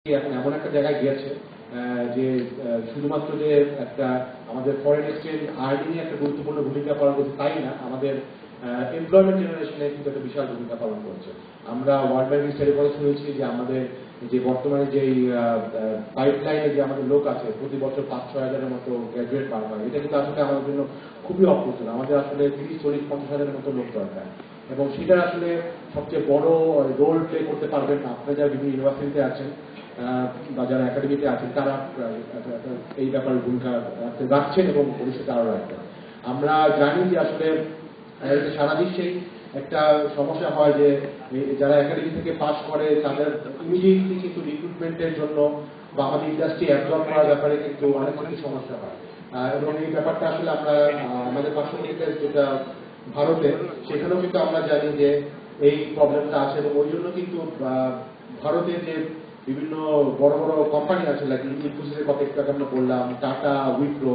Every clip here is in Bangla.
এখন এমন একটা জায়গায় গিয়েছে যে শুধুমাত্র যে একটা আমাদের ফরেন এক্সচেঞ্জ আর্নিং এ একটা গুরুত্বপূর্ণ ভূমিকা পালন করছে তাই না, আমাদের এমপ্লয়মেন্ট জেনারেশনে কিন্তু একটা বিশাল ভূমিকা পালন করছে। আমরা ওয়ার্ল্ড ব্যাংক স্টাডির কথা শুনেছি যে আমাদের যে বর্তমানে যে পাইপলাইনে যে আমাদের লোক আছে প্রতি বছর 5-6 হাজারের মতো গ্র্যাজুয়েট পার হয়, এটা কিন্তু আসলে আমাদের জন্য খুবই অপ্রতুল। আমাদের আসলে 30-40-50 হাজারের মতো লোক দরকার এবং সেটা আসলে সবচেয়ে বড় রোল প্লে করতে পারবেন আপনারা যারা বিভিন্ন ইউনিভার্সিটিতে আছেন বা যারা একাডেমিতে আছেন তারা এই ব্যাপারে ভূমিকা রাখছেন এবং ভবিষ্যতে আরো রাখবেন। আমরা জানি যে আসলে সারা বিশ্বেই একটা সমস্যা হয় যে যারা একাডেমি থেকে পাস করে তাদের ইমিডিয়েটলি কিন্তু রিক্রুটমেন্টের জন্য বা আমাদের ইন্ডাস্ট্রি অ্যাবজর্ব করার ব্যাপারে কিন্তু অনেক কিছু সমস্যা হয় এবং এই ব্যাপারটা আসলে আমরা আমাদের পার্শ্ববর্তী দেশ যেটা ভারতে, সেখানেও কিন্তু আমরা জানি যে এই প্রবলেমটা আছে এবং ওই জন্য কিন্তু ভারতের যে বিভিন্ন বড় বড় কোম্পানি আছে লাইক ইনফোসিসের কথা একটু আমরা বললাম, টাটা, উইপ্রো,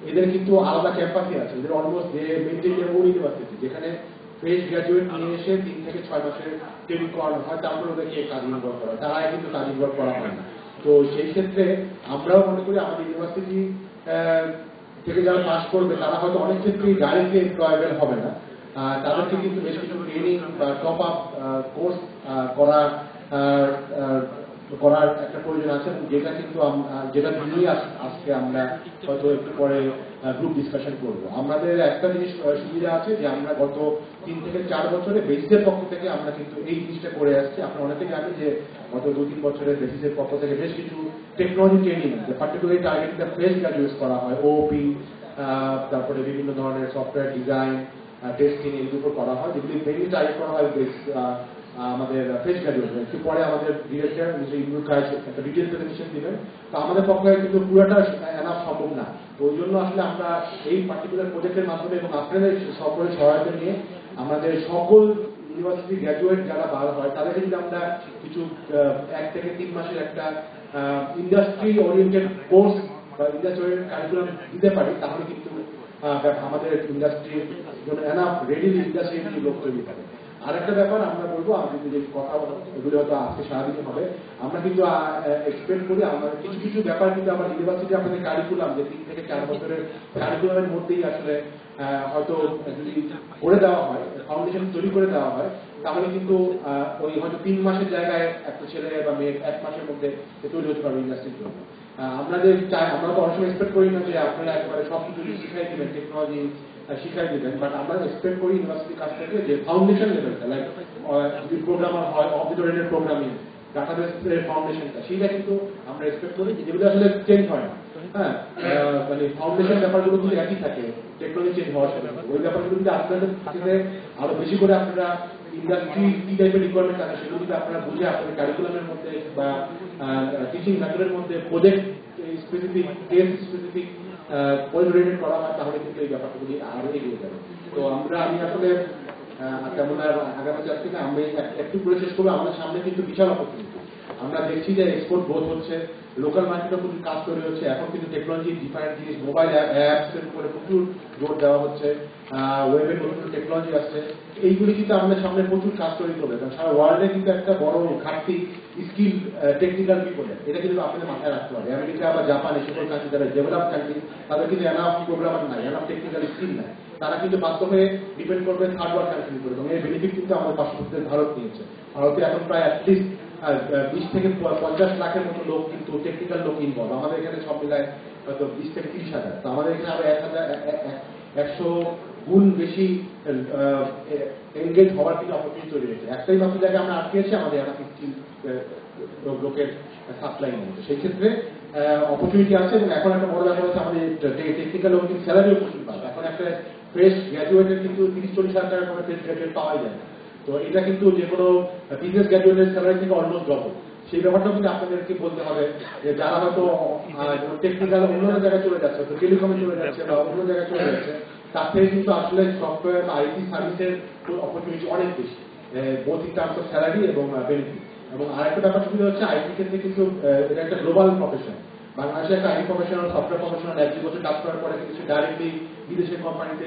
এদের কিন্তু আলাদা ক্যাম্পাসই আছে। এদের অলমোস্ট যে মেনটেন ওন ইউনিভার্সিটি যেখানে ফ্রেশ গ্র্যাজুয়েট নিয়ে এসে 3 থেকে 6 মাসের ট্রেনিং করানো হয়, তারপর ওদেরকে কাজ ইনভলভ করা হয়, তারাই কিন্তু কাজ ইনভলভ করা হয় না। তো সেই ক্ষেত্রে আমরাও মনে করি আমাদের ইউনিভার্সিটি থেকে যারা পাস করবে তারা হয়তো অনেক ক্ষেত্রেই ডাইরেক্টলি এমপ্লয়েবল হবে না, তাদেরকে কিন্তু বেশ কিছু ট্রেনিং বা টপ আপ কোর্স করার একটা প্রয়োজন আছে এবং যেটা কিন্তু যেটা নিয়ে আজকে আমরা হয়তো একটু পরে গ্রুপ ডিসকাশন করবো। আমাদের একটা জিনিস সুবিধা আছে যে আমরা গত 3 থেকে 4 বছরে বেসিসের পক্ষ থেকে আমরা কিন্তু এই জিনিসটা করে আসছি। আপনারা অনেকে জানেন যে গত 2-3 বছরের বেসিসের পক্ষ থেকে বেশ কিছু technology training particularly targeting fresh graduates করা হয়, ওপি, তারপরে বিভিন্ন ধরনের সফটওয়্যার ডিজাইন, টেস্টিং এর উপর করা হয়, যেগুলি মেইনলি টার্গেট করা হয় আমাদের ফ্রেশ গ্রাজুয়েট। একটু পরে আমাদের ডিরেক্টর মিস্টার ইবনুল কায়েস একটা ডিটেল প্রেজেন্টেশন দিবেন। তো আমাদের পক্ষে কিন্তু পুরোটা এনাফ সম্ভব না, তো ওই জন্য আসলে আমরা এই পার্টিকুলার প্রজেক্টের মাধ্যমে এবং আপনাদের সকলের সহায়তা নিয়ে আমাদের সকল ইউনিভার্সিটি গ্র্যাজুয়েট যারা বার হয় তাদেরকে যদি আমরা কিছু 1 থেকে 3 মাসের একটা ইন্ডাস্ট্রি ওরিয়েন্টেড কোর্স বা ইন্ডাস্ট্রি ওরিয়েন্টেড কারিকুলাম দিতে পারি, তাহলে কিন্তু আমাদের ইন্ডাস্ট্রির জন্য এনাফ রেডি ইন্ডাস্ট্রি লোক তৈরি হবে। আরেকটা ব্যাপার আমরা বলবো, আমি যে কথা এগুলো হয়তো আজকে সারাদিন হবে, আমরা কিন্তু এক্সপেক্ট করি আমরা কিছু কিছু ব্যাপার কিন্তু আমার ইউনিভার্সিটি আপনাদের কারিকুলাম যে 3 থেকে 4 বছরের কারিকুলামের মধ্যেই আসলে হয়তো যদি করে দেওয়া হয়, ফাউন্ডেশন তৈরি করে দেওয়া হয়, তাহলে কিন্তু ওই হয়তো 3 মাসের জায়গায় একটা ছেলে বা মেয়ে 1 মাসের মধ্যে তৈরি হতে পারবে ইন্ডাস্ট্রির জন্য। আমরা তো অনেক সময় এক্সপেক্ট করি না যে আপনারা একেবারে সব কিছু শিখাই দিবেন, টেকনোলজি শিখাই দিবেন, বাট আমরা এক্সপেক্ট করি ইউনিভার্সিটির কাছ থেকে যে ফাউন্ডেশন লেভেলটা লাইক যদি প্রোগ্রামার হয় অবজেক্ট ওরিয়েন্টেড প্রোগ্রামিং, ডাটাবেসের ফাউন্ডেশনটা, সেইটা কিন্তু আমরা এক্সপেক্ট করি যেগুলো আসলে চেঞ্জ হয় না। হ্যাঁ, মানে ফাউন্ডেশন ব্যাপারগুলো কিন্তু একই থাকে, টেকনোলজি চেঞ্জ হওয়ার সাথে ওই ব্যাপারগুলো যদি আপনাদের থেকে আরো বেশি করে আপনারা ইন্ডাস্ট্রি কি টাইপের রিকোয়ারমেন্ট আছে সেগুলো যদি আপনারা বুঝে আপনাদের কারিকুলামের মধ্যে বা টিচিং মেথডের মধ্যে প্রজেক্ট স্পেসিফিক, কেস স্পেসিফিক পরিচালনা করা হয়, তাহলে কিন্তু এই ব্যাপারগুলি আরো এগিয়ে যাবে। তো আমি আসলে তেমন আর আগামী যাচ্ছি না, আমি একটু করে শেষ করবো। আমাদের সামনে কিন্তু বিশাল অপরচুনিটি। আমরা দেখছি যে এক্সপোর্ট গ্রোথ হচ্ছে, লোকাল মার্কেটে প্রচুর কাজ তৈরি হচ্ছে, এখন কিন্তু টেকনোলজি ডিফারেন্ট জিনিস, মোবাইল অ্যাপস এর উপরে প্রচুর জোর দেওয়া হচ্ছে, ওয়েবের নতুন টেকনোলজি আসছে, এইগুলি কিন্তু আমাদের সামনে প্রচুর কাজ তৈরি করবে। কারণ সারা ওয়ার্ল্ডে কিন্তু একটা বড় ঘাটতি স্কিল টেকনিক্যাল পিপলের, এটা কিন্তু আপনাদের মাথায় রাখতে হবে। আমেরিকা বা জাপান এই সকল কান্ট্রি যারা ডেভেলপ কান্ট্রি, তাদের কিন্তু এনাফ প্রোগ্রামার নাই, এনাফ টেকনিক্যাল স্কিল নাই, তারা কিন্তু বাধ্য হয়ে ডিপেন্ড করবে থার্ড ওয়ার্ল্ড কান্ট্রির উপরে এবং এর বেনিফিট কিন্তু আমাদের পার্শ্ববর্তী ভারত নিয়েছে। ভারতে এখন প্রায় অ্যাটলিস্ট 20 থেকে 50 লাখের মতো লোক কিন্তু টেকনিক্যাল লোক ইনভলভ, আমাদের এখানে সব মিলায় হয়তো 20 থেকে 30 হাজার। তো আমাদের এখানে আরো 100 গুণ বেশি এনগেজ হওয়ার কিন্তু অপরচুনিটি তৈরি হয়েছে। একটাই মাত্র জায়গায় আমরা আটকে আছি, আমাদের এনাফ স্কিল লোকের সাপ্লাই নেই। সেই ক্ষেত্রে অপরচুনিটি আছে এবং এখন একটা বড় ব্যাপার হচ্ছে আমাদের টেকনিক্যাল লোক কিন্তু স্যালারিও প্রচুর পাবে। এখন একটা ফ্রেশ গ্র্যাজুয়েটের কিন্তু 30-40 হাজার টাকার করে ফ্রেশ গ্র্যাজুয়েট পাওয়াই যায় না। তো এটা কিন্তু যে কোনো বিজনেস গ্র্যাজুয়েটের স্যালারি থেকে অলমোস্ট ডবল। সেই ব্যাপারটাও কিন্তু আপনাদেরকে বলতে হবে যে যারা হয়তো টেকনিক্যাল অন্য জায়গায় চলে যাচ্ছে, টেলিকমে চলে যাচ্ছে বা অন্য জায়গায় চলে যাচ্ছে, তার থেকে কিন্তু আসলে সফটওয়্যার বা আইটি সার্ভিসের অপরচুনিটি অনেক বেশি, both in terms of salary এবং বেনিফিট। এবং আরেকটা ব্যাপার সুবিধা হচ্ছে আইটি ক্ষেত্রে কিন্তু এটা একটা গ্লোবাল প্রফেশন, বাংলাদেশে একটা আইটি প্রফেশনাল, সফটওয়্যার প্রফেশনাল 1-2 বছর কাজ করার পরে কিন্তু ডাইরেক্টলি বিদেশের কোম্পানিতে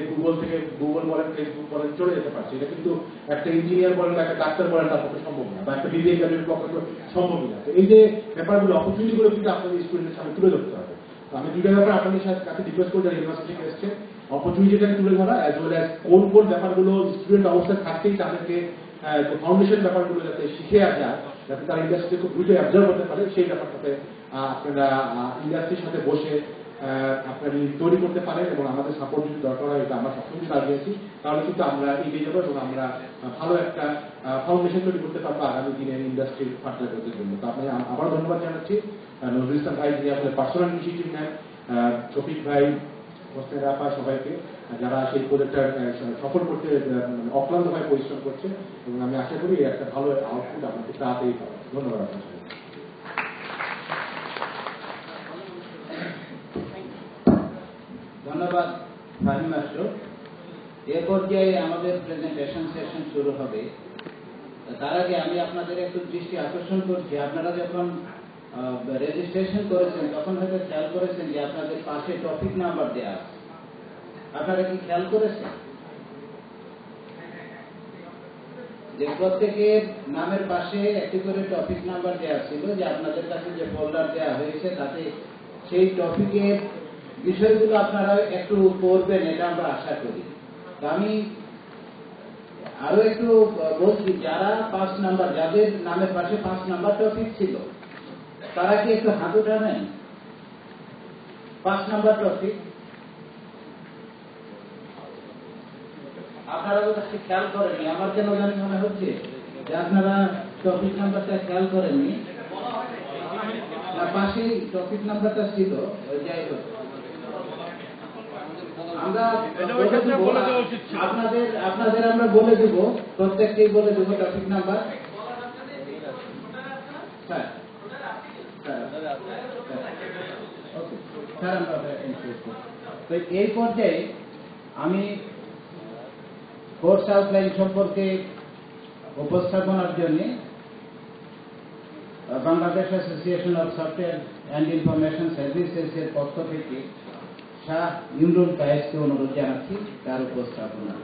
গুগল বলেন, ফেসবুক বলেন চলে যেতে পারছে। এটা কিন্তু একটা ইঞ্জিনিয়ার বলেন বা একটা ডাক্তার বলেন তার পক্ষে সম্ভব না, বা একটা বিবিএ গ্রাজুয়েট পক্ষে সম্ভবই না। তো এই যে ব্যাপারগুলো, অপরচুনিটিগুলো কিন্তু আপনাদের স্টুডেন্টের সামনে তুলে ধরতে হবে। তো আমি দুইটা ব্যাপার আপনাদের কাছে রিকোয়েস্ট করছি, ইউনিভার্সিটি থেকে এসছে অপরচুনিটিটাকে তুলে ধরা, অ্যাজ ওয়েল অ্যাজ কোন কোন ব্যাপারগুলো স্টুডেন্ট অবস্থায় থাকতেই তাদেরকে ফাউন্ডেশন ব্যাপারগুলো যাতে শিখে যায়, যাতে তারা ইন্ডাস্ট্রিতে খুব দ্রুত অ্যাবজর্ভ করতে পারে, সেই ব্যাপারটাতে আপনারা ইন্ডাস্ট্রির সাথে বসে আপনারা তৈরি করতে পারেন। এবং আমাদের সাপোর্ট যদি দরকার হয়, এটা আমরা সবসময় দাঁড়িয়ে আছি, তাহলে কিন্তু আমরা এগিয়ে যাবো এবং আমরা ভালো একটা ফাউন্ডেশন তৈরি করতে পারবো আগামী দিনের ইন্ডাস্ট্রির ফার্টিলাইজারের জন্য। তো আপনাকে আবার ধন্যবাদ জানাচ্ছি। নজরুল ইসলাম ভাই যিনি আসলে পার্সোনাল ইনিশিয়েটিভ নেন, শফিক ভাই, হোসেন আপা, সবাইকে যারা সেই প্রজেক্টটা সফল করতে অক্লান্তভাবে পরিশ্রম করছে, এবং আমি আশা করি একটা ভালো আউটপুট আপনাকে তাড়াতাড়ি পাবো। ধন্যবাদ আপনার। ধন্যবাদ ফাহিম মাস্টার। এ পর্যায়ে আমাদের প্রেজেন্টেশন সেশন শুরু হবে। তার আগে আমি আপনাদের একটু দৃষ্টি আকর্ষণ করছি, আপনারা যখন রেজিস্ট্রেশন করেছেন তখন হয়তো খেয়াল করেছেন যে আপনাদের পাশে টপিক নাম্বার দেওয়া আছে। আপনারা কি খেয়াল করেছেন যে প্রত্যেকের নামের পাশে একটি করে টপিক নাম্বার দেওয়া ছিল, যে আপনাদের কাছে যে ফোল্ডার দেওয়া হয়েছে তাতে সেই টপিকের বিষয়গুলো আপনারা একটু পড়বেন, এটা আমরা আশা করি। তো আমি আরো একটু বলছি, যারা 5 নাম্বার, যাদের নামের পাশে 5 নাম্বার টপিক ছিল, তারা কি একটু হাত উঠাবেন? 5 নাম্বার টপিক আপনারা তো খেয়াল করেননি। আমার কেন জানি মনে হচ্ছে যে আপনারা টপিক নাম্বারটা খেয়াল করেননি। না, পাশেই টপিক নাম্বারটা ছিল। যাই হোক, আমরা আপনাদের আমরা বলে দেব, প্রত্যেককেই বলে দেব টপিক নাম্বার। হ্যাঁ, স্যার আমরা তো এই পর্যায়ে আমি কোর্স আউটলাইন সম্পর্কে উপস্থাপনার জন্য Bangladesh association of software and information services এর পক্ষ থেকে শাহ ইমরুল কায়েসকে অনুরোধ জানাচ্ছি তার উপস্থাপনা।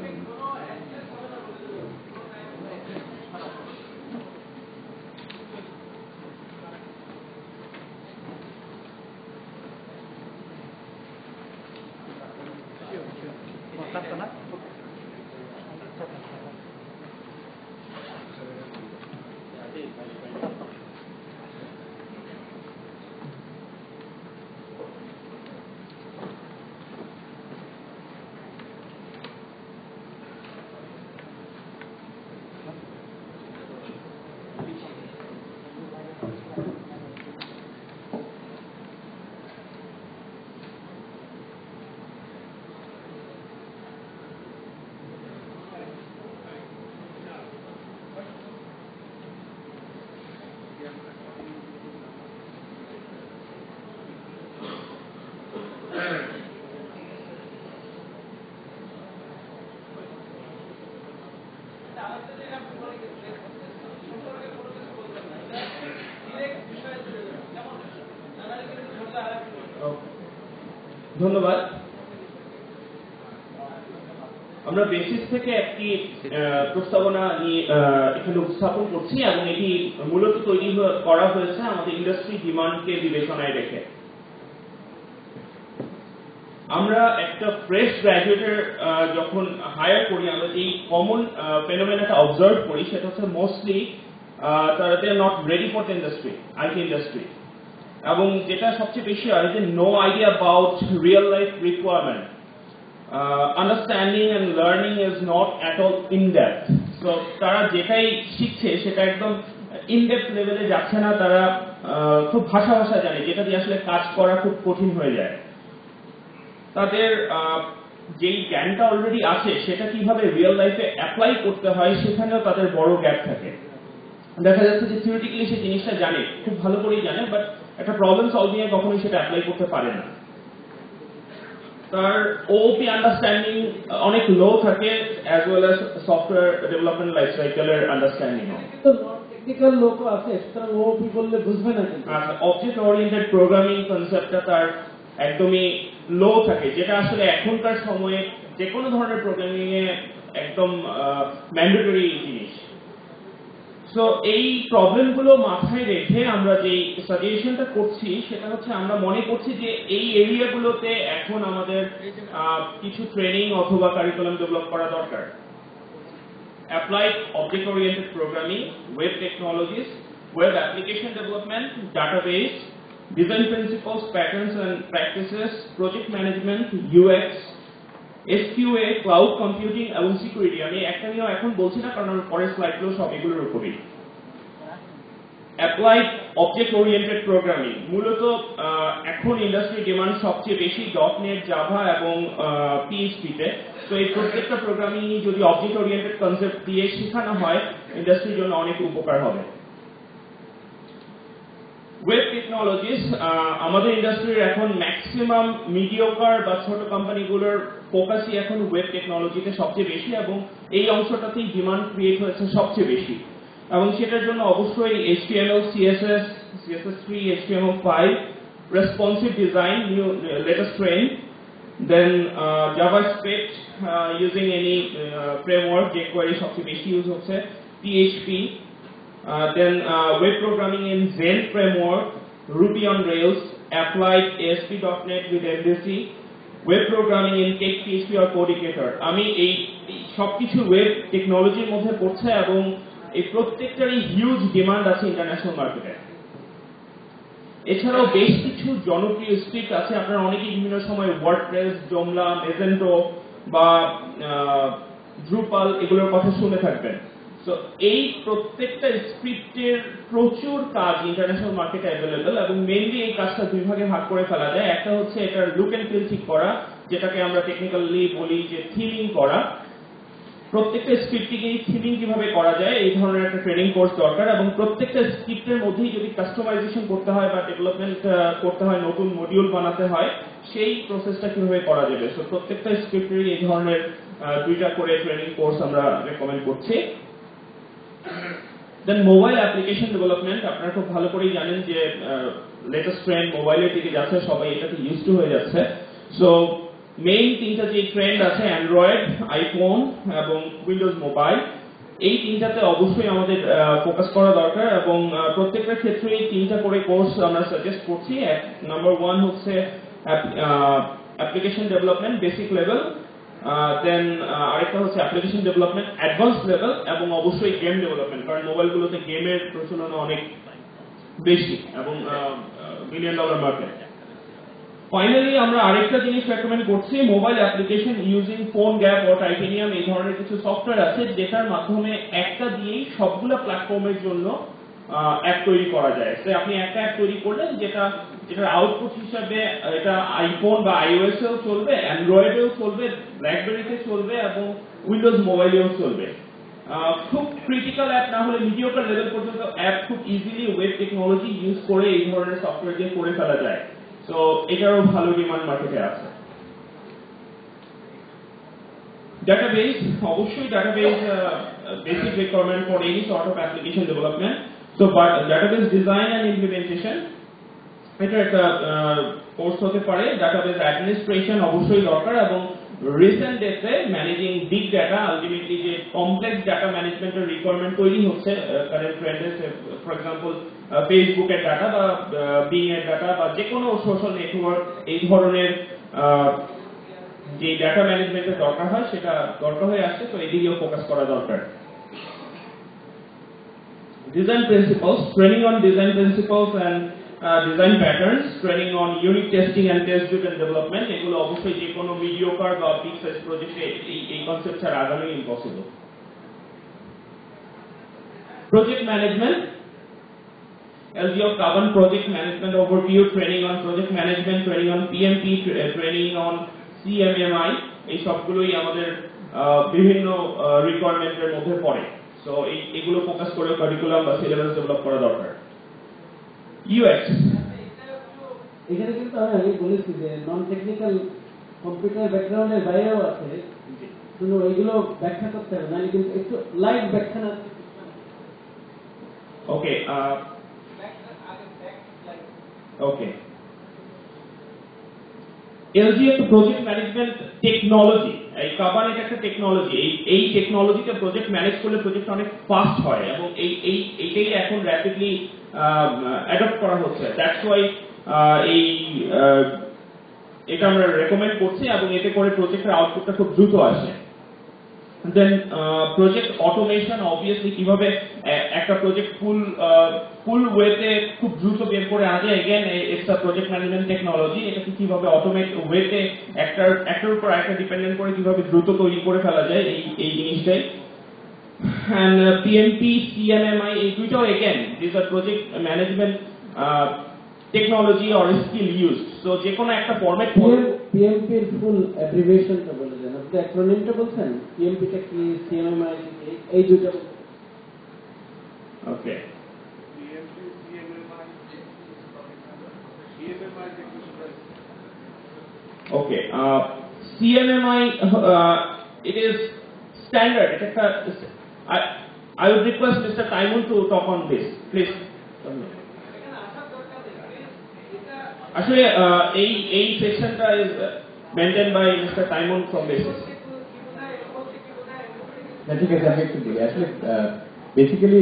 ধন্যবাদ। আমরা বেসিস থেকে একটি প্রস্তাবনা নিয়ে এখানে উপস্থাপন করছি, এবং এটি মূলত তৈরি করা হয়েছে আমাদের ইন্ডাস্ট্রি ডিমান্ডকে বিবেচনায় রেখে। আমরা একটা ফ্রেশ গ্র্যাজুয়েটের যখন হায়ার করি, আমরা এই কমন ফেনোমেনাটা অবজার্ভ করি, সেটা হচ্ছে মোস্টলি তারা they are not ready for the industry, IT industry. এবং যেটা সবচেয়ে বেশি হয় যে no idea about real life requirement, understanding and learning is not at all in depth. So তারা যেটাই শিখছে সেটা একদম ইন ডেপথ লেভেলে যাচ্ছে না, তারা খুব ভাষা জানে, যেটা দিয়ে আসলে কাজ করা খুব কঠিন হয়ে যায়। তাদের যেই জ্ঞানটা অলরেডি আছে সেটা কিভাবে রিয়েল লাইফে অ্যাপ্লাই করতে হয় সেখানেও তাদের বড় গ্যাপ থাকে। দেখা যাচ্ছে যে থিওরিটিক্যালি সে জিনিসটা জানে, খুব ভালো করেই জানে, বাট একটা প্রবলেম সলভিং এ কখনোই সেটা অ্যাপ্লাই করতে পারে না। তার ওপি আন্ডারস্ট্যান্ডিং অনেক লো থাকে, as well as software development life সাইকেলের আন্ডারস্ট্যান্ডিং। তো টেকনিক্যাল লোকও আছে, সুতরাং ওপি বললে বুঝবে না কিন্তু। অবজেক্ট ওরিয়েন্টেড প্রোগ্রামিং কনসেপ্টটা তার একদমই লো থাকে, যেটা আসলে এখনকার সময়ে যে কোনো ধরনের প্রোগ্রামিং এ একদম ম্যান্ডেটরি জিনিস। সো এই প্রবলেমগুলো মাথায় রেখে আমরা যে সাজেশনটা করছি সেটা হচ্ছে আমরা মনে করছি যে এই এরিয়াগুলোতে এখন আমাদের কিছু ট্রেনিং অথবা কারিকুলাম ডেভেলপ করা দরকার। Applied object oriented programming, web technologies, web application development, database, design principles, patterns and practices, project management, UX, SQA, cloud computing এবং সিকিউরিটি। আমি একটা নিয়েও এখন বলছি না, কারণ পরের স্লাইডগুলো সব এগুলোর উপরই। অ্যাপ্লাইড অবজেক্ট ওরিয়েন্টেড প্রোগ্রামিং মূলত এখন ইন্ডাস্ট্রি ডিমান্ড সবচেয়ে বেশি .NET, জাভা এবং PHP তে। তো এই প্রত্যেকটা প্রোগ্রামিং যদি অবজেক্ট ওরিয়েন্টেড কনসেপ্ট দিয়ে শেখানো হয় ইন্ডাস্ট্রির জন্য অনেক উপকার হবে। ওয়েব টেকনোলজিস, আমাদের ইন্ডাস্ট্রির এখন ম্যাক্সিমাম মিডিওকার বা ছোট কোম্পানিগুলোর ফোকাসই এখন ওয়েব টেকনোলজিতে সবচেয়ে বেশি, এবং এই অংশটাতেই ডিমান্ড ক্রিয়েট হয়েছে সবচেয়ে বেশি। এবং সেটার জন্য অবশ্যই HTML, CSS, CSS3, HTML5, responsive design, latest trend, then JavaScript using any framework, jQuery সবচেয়ে বেশি ইউজ হচ্ছে, PHP, then web programming in Zen framework, Ruby on Rails, applied ASP.NET with MVC, web programming in Cake PHP or Codicator। আমি এই সবকিছু ওয়েব টেকনোলজির মধ্যে পড়ছে এবং এই প্রত্যেকটারই হিউজ ডিমান্ড আছে ইন্টারন্যাশনাল মার্কেটে। এছাড়াও বেশ কিছু জনপ্রিয় স্ক্রিপ্ট আছে, আপনারা অনেকেই বিভিন্ন সময় ওয়ার্ডপ্রেস, জোমলা, মেজেন্টো বা ড্রুপাল এগুলোর কথা শুনে থাকবেন। তো এই প্রত্যেকটা স্ক্রিপ্টের প্রচুর কাজ ইন্টারন্যাশনাল মার্কেটে অ্যাভেলেবল, এবং মেইনলি এই কাজটা দুই ভাগে ভাগ করে ফেলা যায়। একটা হচ্ছে এটার লুক এন্ড ফিল ঠিক করা, যেটাকে আমরা টেকনিক্যালি বলি যে থিমিং করা। প্রত্যেকটা স্ক্রিপ্টিংয়ে থিমিং কিভাবে করা যায় এই ধরনের একটা ট্রেনিং কোর্স দরকার, এবং প্রত্যেকটা স্ক্রিপ্টের মধ্যেই যদি কাস্টমাইজেশন করতে হয় বা ডেভেলপমেন্ট করতে হয়, নতুন মডিউল বানাতে হয়, সেই প্রসেসটা কিভাবে করা যাবে। সো প্রত্যেকটা স্ক্রিপ্টেরই এই ধরনের দুইটা করে ট্রেনিং কোর্স আমরা রেকমেন্ড করছি। দেন মোবাইল অ্যাপ্লিকেশন ডেভেলপমেন্ট, আপনারা খুব ভালো করেই জানেন যে লেটেস্ট ট্রেন্ড মোবাইলের দিকে যাচ্ছে, সবাই এটাতে ইউজ টু হয়ে যাচ্ছে। সো মেইন তিনটা যে ট্রেন্ড আছে, অ্যান্ড্রয়েড, আইফোন এবং উইন্ডোজ মোবাইল, এই তিনটাতে অবশ্যই আমাদের ফোকাস করা দরকার, এবং প্রত্যেকটা ক্ষেত্রেই তিনটা করে কোর্স আমরা সাজেস্ট করছি। নাম্বার 1 হচ্ছে অ্যাপ্লিকেশন ডেভেলপমেন্ট বেসিক লেভেল, দেন আরেকটা হচ্ছে অ্যাপ্লিকেশন ডেভেলপমেন্ট অ্যাডভান্স লেভেল, এবং অবশ্যই গেম ডেভেলপমেন্ট, কারণ মোবাইলগুলোতে গেমের প্রচলন অনেক বেশি এবং $1 মিলিয়ন মার্কেট। ফাইনালি আমরা আরেকটা জিনিস রেকমেন্ড করছি, mobile application using PhoneGap ও টাইটেনিয়াম। এই ধরনের কিছু সফটওয়্যার আছে যেটার মাধ্যমে একটা দিয়েই সবগুলো প্ল্যাটফর্মের জন্য অ্যাপ তৈরি করা যায়। তো আপনি একটা অ্যাপ তৈরি করলেন যেটার আউটপুট হিসাবে এটা আইফোন বা iOS এও চলবে, অ্যান্ড্রয়েডেও চলবে, ব্ল্যাকবেরিতে চলবে এবং উইন্ডোজ মোবাইলেও চলবে। খুব ক্রিটিক্যাল অ্যাপ না হলে মিডিওকার লেভেল পর্যন্ত অ্যাপ খুব ইজিলি ওয়েব টেকনোলজি ইউজ করে এই ধরনের সফটওয়্যার দিয়ে করে ফেলা যায়। তো এটারও ভালো ডিমান্ড মার্কেটে আছে। ডাটাবেস, অবশ্যই database basic requirement for any sort of application development. So but database design and implementation, এটা একটা কোর্স হতে পারে। ডাটাবেস অ্যাডমিনিস্ট্রেশন অবশ্যই দরকার, এবং রিসেন্ট ডেতে ম্যানেজিং বিগ ডাটা, আলটিমেটলি যে কমপ্লেক্স ডাটা ম্যানেজমেন্টের রিকোয়ারমেন্ট তৈরি হচ্ছে কারেন্ট ট্রেন্ডে, ফর এক্সাম্পল ফেসবুকের ডাটা বা বিং এর ডাটা বা যে কোনো সোশ্যাল নেটওয়ার্ক, এই ধরনের যে ডাটা ম্যানেজমেন্টের দরকার হয় সেটা দরকার হয়ে আসছে। তো এদিকেও ফোকাস করা দরকার। Design principles, training on design principles and design patterns, training on unit testing and test driven development, এগুলো অবশ্যই যে কোনো মিডিওকার বা বিগ সাইজ প্রজেক্টে এই কনসেপ্ট ছাড়া আগানো impossible. Project management, as your carbon project management overview, training on project management, training on PMP, training on CMMI, এই সবগুলোই আমাদের বিভিন্ন রিকোয়ারমেন্টের মধ্যে পড়ে। সো এগুলো ফোকাস করে কারিকুলাম বা সিলেবাস ডেভেলপ করা দরকার। ইউএক্স, এখানে কিন্তু আমি বলেছি যে নন টেকনিক্যাল কম্পিউটার ব্যাকগ্রাউন্ডের বাইরেও আছে, কিন্তু এইগুলো ব্যাখ্যা করতে হবে না, কিন্তু একটু লাইট ব্যাখ্যা না। Okay. Okay. LGF project management technology, এই কাবান এটা একটা টেকনোলজি, এই টেকনোলজিতে প্রজেক্ট ম্যানেজ করলে প্রজেক্ট অনেক ফাস্ট হয় এবং এইটাই এখন র্যাপিডলি অ্যাডপ্ট করা হচ্ছে। দ্যাটস ওয়াই এটা আমরা রেকমেন্ড করছি এবং এতে করে প্রজেক্টের আউটপুটটা খুব দ্রুত আসে। দেন প্রজেক্ট অটোমেশন, অবভিয়াসলি কিভাবে একটা প্রজেক্ট ফুল ওয়েতে খুব দ্রুত বের করে আনে, again it's a project management technology. এটাকে কিভাবে অটোমেট ওয়েতে একটার উপর একটা ডিপেন্ডেন্ট করে কিভাবে দ্রুত তৈরি করে ফেলা যায়, এই জিনিসটাই। And PMP, CMMI, এই দুইটাও again this are project management technology or skill use. So যে কোনো একটা ফরম্যাট PMP এর ফুল অ্যাব্রিভিয়েশনটা বলে দেন, আপনি অ্যাক্রোনিমটা বলছেন, PMP টা কি, CMMI কি, এই দুটো। ওকে, okay, CMMI, it is standard. I would request Mr. Taimun to talk on this, please. Actually, এই সেকশনটা is maintained by Mr. Taimun from BASIS. ঠিক আছে, আমি একটু বলি। আসলে বেসিক্যালি